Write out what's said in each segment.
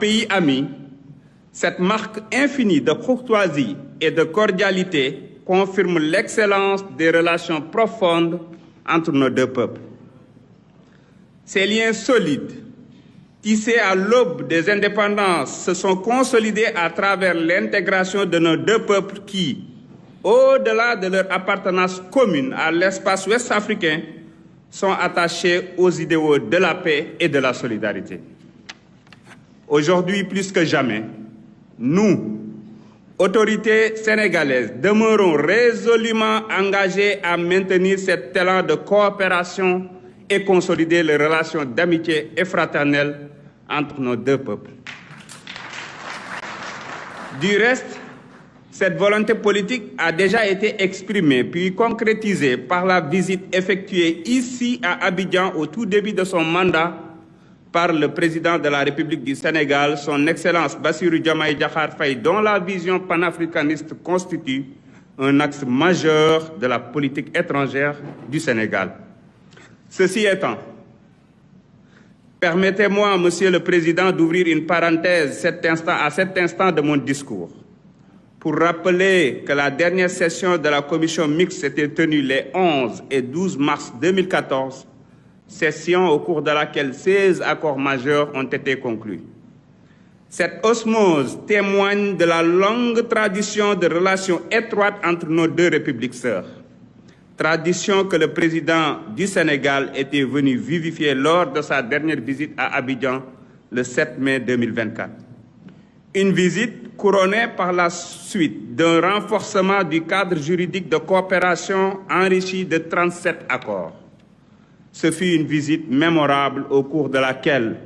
pays ami, cette marque infinie de courtoisie et de cordialité confirme l'excellence des relations profondes entre nos deux peuples. Ces liens solides, tissés à l'aube des indépendances, se sont consolidés à travers l'intégration de nos deux peuples qui, au-delà de leur appartenance commune à l'espace ouest-africain, sont attachés aux idéaux de la paix et de la solidarité. Aujourd'hui, plus que jamais, nous, autorités sénégalaises, demeurons résolument engagés à maintenir cet élan de coopération et consolider les relations d'amitié et fraternelle entre nos deux peuples. Du reste, cette volonté politique a déjà été exprimée puis concrétisée par la visite effectuée ici à Abidjan au tout début de son mandat par le président de la République du Sénégal, son Excellence Bassirou Diomaye Diakhar Faye, dont la vision panafricaniste constitue un axe majeur de la politique étrangère du Sénégal. Ceci étant, permettez-moi, Monsieur le Président, d'ouvrir une parenthèse à cet instant de mon discours pour rappeler que la dernière session de la commission mixte s'était tenue les 11 et 12 mars 2014, session au cours de laquelle 16 accords majeurs ont été conclus. Cette osmose témoigne de la longue tradition de relations étroites entre nos deux républiques sœurs, tradition que le président du Sénégal était venu vivifier lors de sa dernière visite à Abidjan le 7 mai 2024. Une visite couronnée par la suite d'un renforcement du cadre juridique de coopération enrichi de 37 accords. Ce fut une visite mémorable au cours de laquelle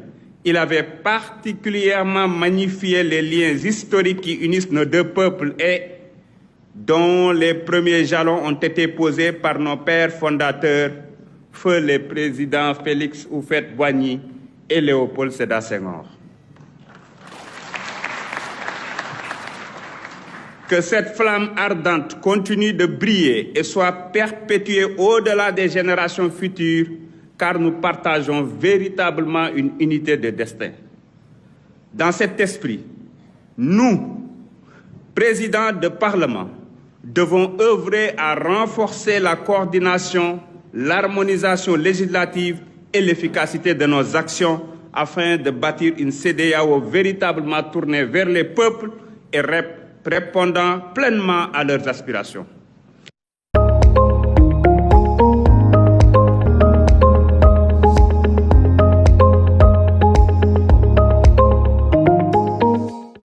il avait particulièrement magnifié les liens historiques qui unissent nos deux peuples et dont les premiers jalons ont été posés par nos pères fondateurs, feu les présidents Félix Houphouët-Boigny et Léopold Sédar Senghor. Que cette flamme ardente continue de briller et soit perpétuée au-delà des générations futures, car nous partageons véritablement une unité de destin. Dans cet esprit, nous, présidents de Parlement, devons œuvrer à renforcer la coordination, l'harmonisation législative et l'efficacité de nos actions afin de bâtir une CEDEAO véritablement tournée vers les peuples et répondant pleinement à leurs aspirations.